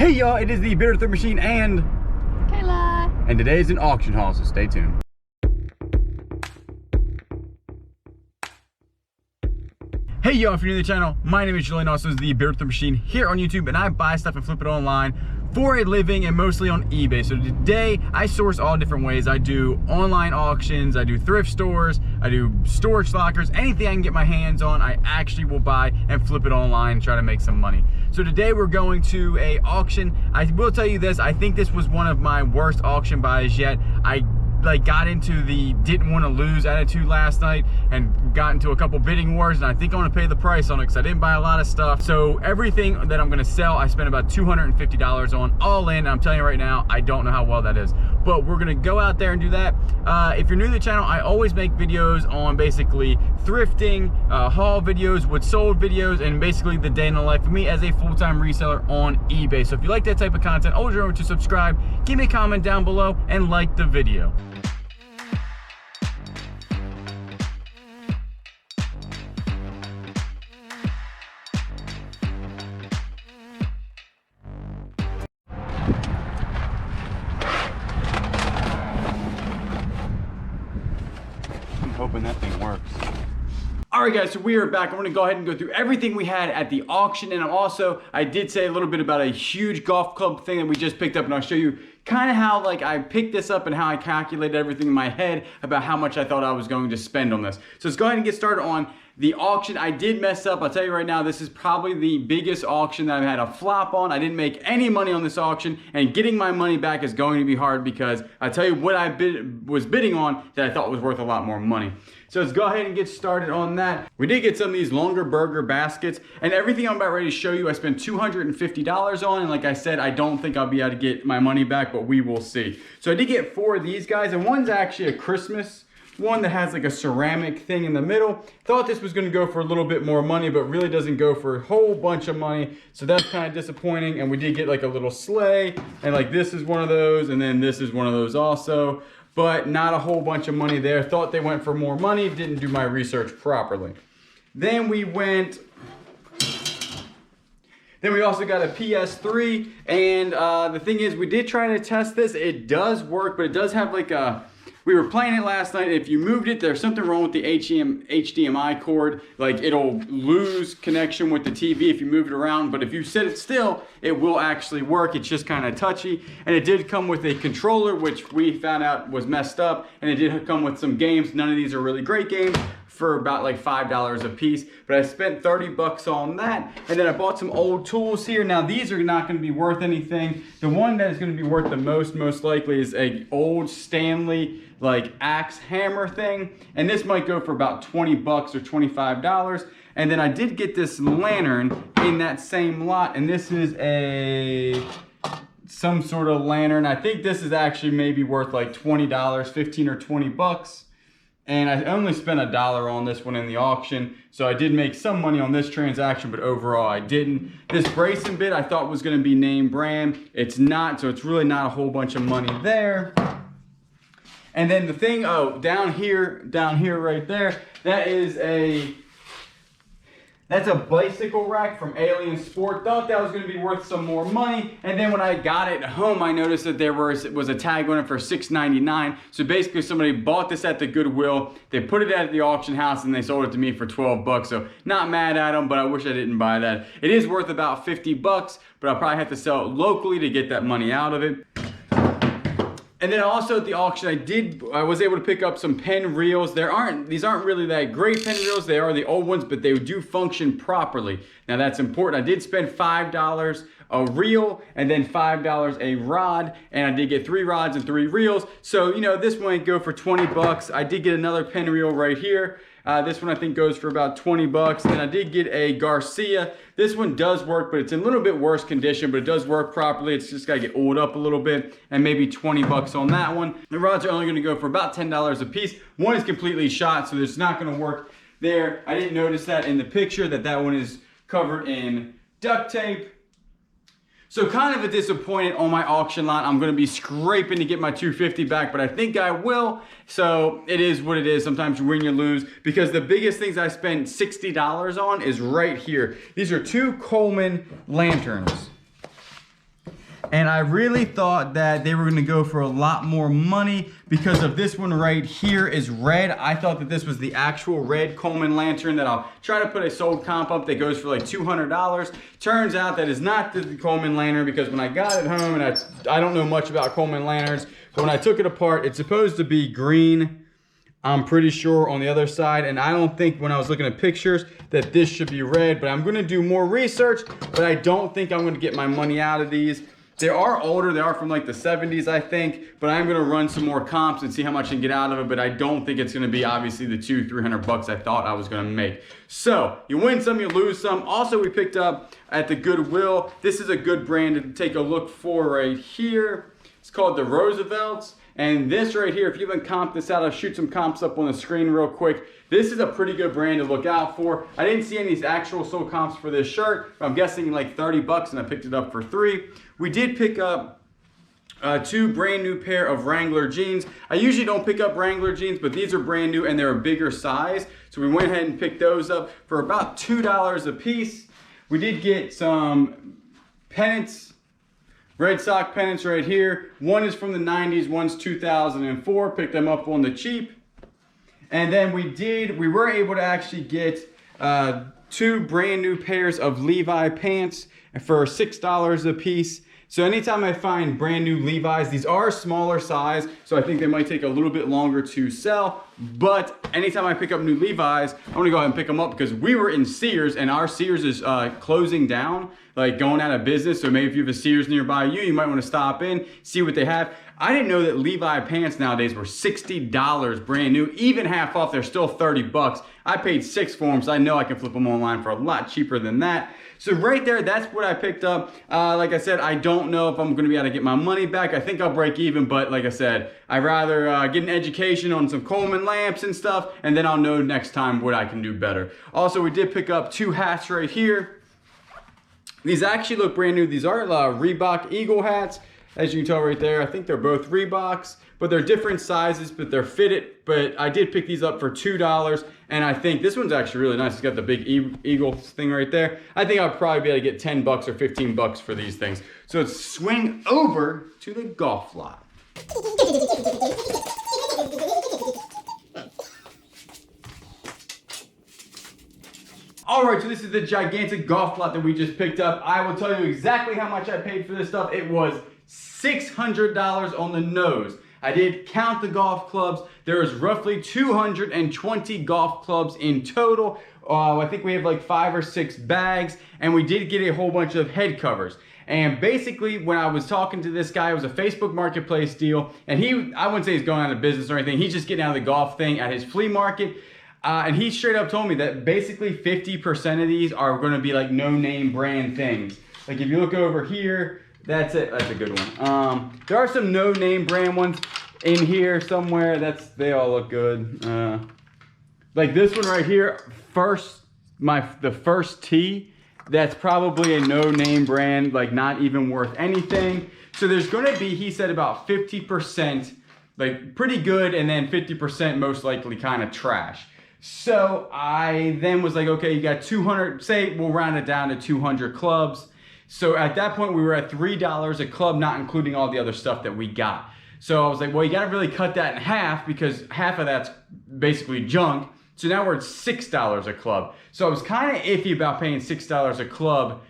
Hey y'all, it is the Bitter Third Machine and Kayla. And today's an auction haul, so stay tuned. Hey y'all, if you're new to the channel, my name is Julian, also is the Bitter Third Machine here on YouTube, and I buy stuff and flip it online for a living and mostly on eBay. So today I source all different ways. I do online auctions, I do thrift stores, I do storage lockers, anything I can get my hands on, I actually will buy and flip it online and try to make some money. So today we're going to a auction. I will tell you this, I think this was one of my worst auction buys yet. I got into the didn't want to lose attitude last night and got into a couple bidding wars, and I think I want to pay the price on it because I didn't buy a lot of stuff. So everything that I'm going to sell, I spent about $250 on all in. I'm telling you right now, I don't know how well that is, but we're going to go out there and do that. If you're new to the channel, I always make videos on basically thrifting, haul videos, what's sold videos, and basically the day in the life of me as a full-time reseller on eBay. So if you like that type of content, always remember to subscribe, give me a comment down below, and like the video. Hoping that thing works. All right guys, so we are back. I'm gonna go ahead and go through everything we had at the auction, and I did say a little bit about a huge golf club thing that we just picked up, and I'll show you kind of how I picked this up and how I calculated everything in my head about how much I thought I was going to spend on this. So let's go ahead and get started on the auction. I did mess up. I'll tell you right now, this is probably the biggest auction that I've had a flop on. I didn't make any money on this auction, and getting my money back is going to be hard because I tell you what I was bidding on that I thought was worth a lot more money. So let's go ahead and get started on that. We did get some of these longer burger baskets, and everything I'm about ready to show you I spent $250 on, and like I said, I don't think I'll be able to get my money back, but we will see. So I did get 4 of these guys, and one's actually a Christmas one that has like a ceramic thing in the middle. Thought this was going to go for a little bit more money, but really doesn't go for a whole bunch of money, so that's kind of disappointing. And we did get like a little sleigh, and like this is one of those, and then this is one of those also, but not a whole bunch of money there. Thought they went for more money, didn't do my research properly. Then we also got a PS3, and the thing is, we did try to test this. It does work, but it does have like a, we were playing it last night. If you moved it, there's something wrong with the HDMI cord. Like, it'll lose connection with the TV if you move it around, but if you set it still, it will actually work. It's just kind of touchy. And it did come with a controller, which we found out was messed up, and it did come with some games. None of these are really great games, for about like $5 a piece, but I spent 30 bucks on that. And then I bought some old tools here. Now these are not going to be worth anything. The one that is going to be worth the most likely is a old Stanley like axe hammer thing, and this might go for about 20 bucks or $25. And then I did get this lantern in that same lot, and this is some sort of lantern. I think this is actually maybe worth like $20, 15 or 20 bucks. And I only spent $1 on this one in the auction, so I did make some money on this transaction, but overall I didn't. This bracing bit I thought was going to be name brand. It's not, so it's really not a whole bunch of money there. And then the thing, oh, down here right there, that's a bicycle rack from Alien Sport. Thought that was going to be worth some more money, and then when I got it home, I noticed that there was a tag on it for $6.99. So basically, somebody bought this at the Goodwill. They put it at the auction house, and they sold it to me for 12 bucks. So not mad at them, but I wish I didn't buy that. It is worth about 50 bucks, but I'll probably have to sell it locally to get that money out of it. And then also at the auction, I was able to pick up some pen reels. These aren't really that great pen reels. They are the old ones, but they do function properly. Now that's important. I did spend $5 a reel and then $5 a rod, and I did get 3 rods and 3 reels. So, you know, this one would go for 20 bucks. I did get another pen reel right here. This one I think goes for about 20 bucks. And I did get a Garcia. This one does work, but it's in a little bit worse condition, but it does work properly. It's just gotta get oiled up a little bit, and maybe 20 bucks on that one. The rods are only gonna go for about $10 a piece. One is completely shot, so it's not gonna work there. I didn't notice that in the picture that one is covered in duct tape. So kind of a disappointed on my auction lot. I'm gonna be scraping to get my $250 back, but I think I will. So it is what it is. Sometimes you win, you lose. Because the biggest things I spent $60 on is right here. These are 2 Coleman lanterns. And I really thought that they were gonna go for a lot more money because of this one right here is red. I thought that this was the actual red Coleman lantern that I'll try to put a sold comp up that goes for like $200. Turns out that is not the Coleman lantern because when I got it home, and I don't know much about Coleman lanterns, but when I took it apart, it's supposed to be green, I'm pretty sure, on the other side, and I don't think when I was looking at pictures that this should be red, but I'm gonna do more research, but I don't think I'm gonna get my money out of these. They are older, they are from like the 70s, I think, but I'm gonna run some more comps and see how much I can get out of it, but I don't think it's gonna be obviously the $200-300 I thought I was gonna make. So, you win some, you lose some. Also, we picked up at the Goodwill, this is a good brand to take a look for right here. It's called the Roosevelts. And this right here, if you haven't comped this out, I'll shoot some comps up on the screen real quick. This is a pretty good brand to look out for. I didn't see any actual sold comps for this shirt, but I'm guessing like $30 and I picked it up for $3. We did pick up 2 brand new pair of Wrangler jeans. I usually don't pick up Wrangler jeans, but these are brand new and they're a bigger size. So we went ahead and picked those up for about $2 a piece. We did get some pennants. Red sock pennants right here. One is from the 90s, one's 2004. Picked them up on the cheap. And then we were able to actually get 2 brand new pairs of Levi pants for $6 a piece. So anytime I find brand new Levi's, these are a smaller size, so I think they might take a little bit longer to sell. But anytime I pick up new Levi's, I'm gonna go ahead and pick them up because we were in Sears and our Sears is closing down, like going out of business. So maybe if you have a Sears nearby you might wanna stop in, see what they have. I didn't know that Levi pants nowadays were $60 brand new, even half off, they're still $30. I paid $6 for them, so I know I can flip them online for a lot cheaper than that. So right there, that's what I picked up. Like I said, I don't know if I'm gonna be able to get my money back. I think I'll break even, but like I said, I'd rather get an education on some Coleman lamps and stuff, and then I'll know next time what I can do better. Also, we did pick up 2 hats right here. These actually look brand new. These are Reebok Eagle hats. As you can tell right there, I think they're both Reeboks, but they're different sizes, but they're fitted. But I did pick these up for $2, and I think this one's actually really nice. It's got the big eagle thing right there. I think I'll probably be able to get $10 or $15 for these things. So let's swing over to the golf lot. All right, so this is the gigantic golf lot that we just picked up. I will tell you exactly how much I paid for this stuff. It was $600 on the nose. I did count the golf clubs. There is roughly 220 golf clubs in total. I think we have like 5 or 6 bags, and we did get a whole bunch of head covers. And basically, when I was talking to this guy, it was a Facebook Marketplace deal, and I wouldn't say he's going out of business or anything. He's just getting out of the golf thing at his flea market. And he straight up told me that basically 50% of these are going to be like no-name brand things. Like if you look over here, that's it. That's a good one. There are some no-name brand ones in here somewhere. They all look good. Like this one right here, the first tee, that's probably a no-name brand, like not even worth anything. So there's going to be, he said, about 50% like pretty good, and then 50% most likely kind of trash. So I then was like, okay, you got 200, say we'll round it down to 200 clubs. So at that point we were at $3 a club, not including all the other stuff that we got. So I was like, well, you gotta really cut that in half because half of that's basically junk. So now we're at $6 a club. So I was kind of iffy about paying $6 a club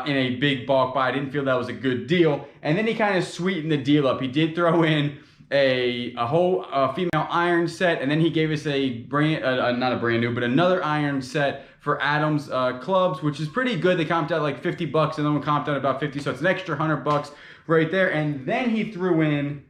in a big bulk buy. I didn't feel that was a good deal. And then he kind of sweetened the deal up. He did throw in a whole female iron set, and then he gave us a not a brand new, but another iron set for Adam's clubs, which is pretty good. They comped out like $50, and then we comped out about 50, so it's an extra $100 right there. And then he threw in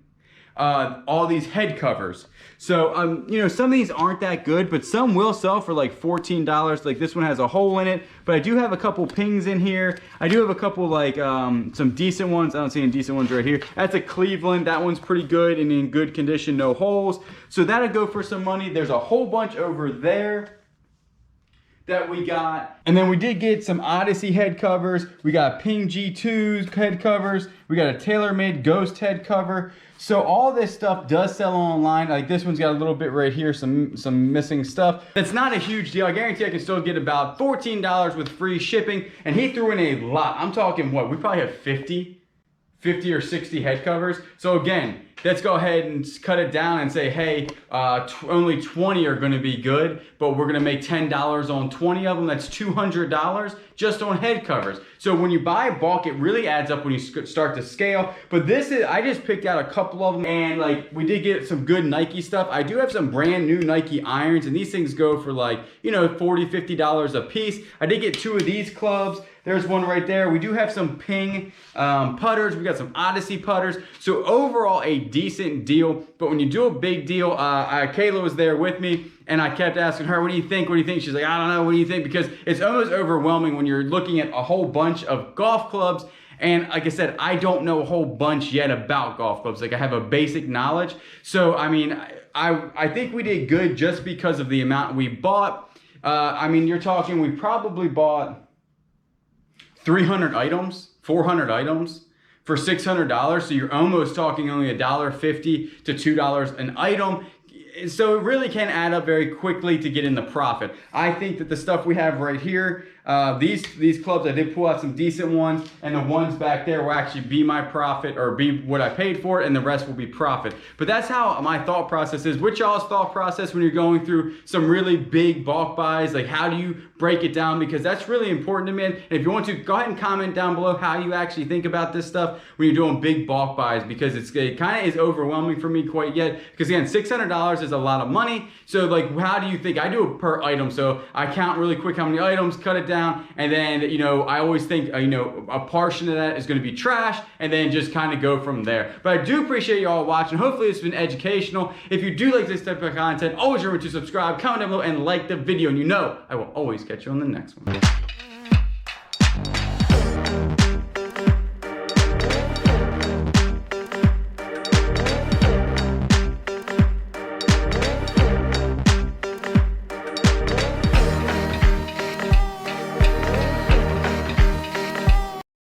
all these head covers. So, you know, some of these aren't that good, but some will sell for like $14. Like this one has a hole in it, but I do have a couple pings in here. I do have a couple like some decent ones. I don't see any decent ones right here. That's a Cleveland. That one's pretty good and in good condition, no holes. So that'll go for some money. There's a whole bunch over there that we got. And then we did get some Odyssey head covers. We got Ping G2's head covers. We got a TaylorMade Ghost head cover. So all this stuff does sell online. Like this one's got a little bit right here, some missing stuff. It's not a huge deal. I guarantee I can still get about $14 with free shipping. And he threw in a lot. I'm talking what? We probably have 50 50 or 60 head covers. So again, let's go ahead and cut it down and say, hey, only 20 are gonna be good, but we're gonna make $10 on 20 of them. That's $200 just on head covers. So when you buy bulk, it really adds up when you start to scale. But this is, I just picked out a couple of them, and like we did get some good Nike stuff. I do have some brand new Nike irons, and these things go for like, you know, $40, $50 a piece. I did get 2 of these clubs. There's one right there. We do have some Ping putters. We got some Odyssey putters. So overall, a decent deal. But when you do a big deal, Kayla was there with me, and I kept asking her, what do you think? What do you think? She's like, I don't know. What do you think? Because it's almost overwhelming when you're looking at a whole bunch of golf clubs. And like I said, I don't know a whole bunch yet about golf clubs. Like I have a basic knowledge. So, I mean, I think we did good just because of the amount we bought. I mean, you're talking, we probably bought 300 items, 400 items for $600. So you're almost talking only $1.50 to $2 an item. So it really can add up very quickly to get in the profit. I think that the stuff we have right here, these clubs, I did pull out some decent ones, and the ones back there will actually be my profit, or be what I paid for it, and the rest will be profit. But that's how my thought process is. What's y'all's thought process when you're going through some really big bulk buys? Like, how do you break it down? Because that's really important to me. And if you want to, go ahead and comment down below how you actually think about this stuff when you're doing big bulk buys, because it kind of is overwhelming for me quite yet. Because again, $600 is a lot of money. So like, how do you think? I do it per item. So I count really quick how many items, cut it down, and then, you know, I always think, you know, a portion of that is going to be trash, and then just kind of go from there. But I do appreciate you all watching. Hopefully it's been educational. If you do like this type of content, always remember to subscribe, comment down below, and like the video. And you know I will always catch you on the next one.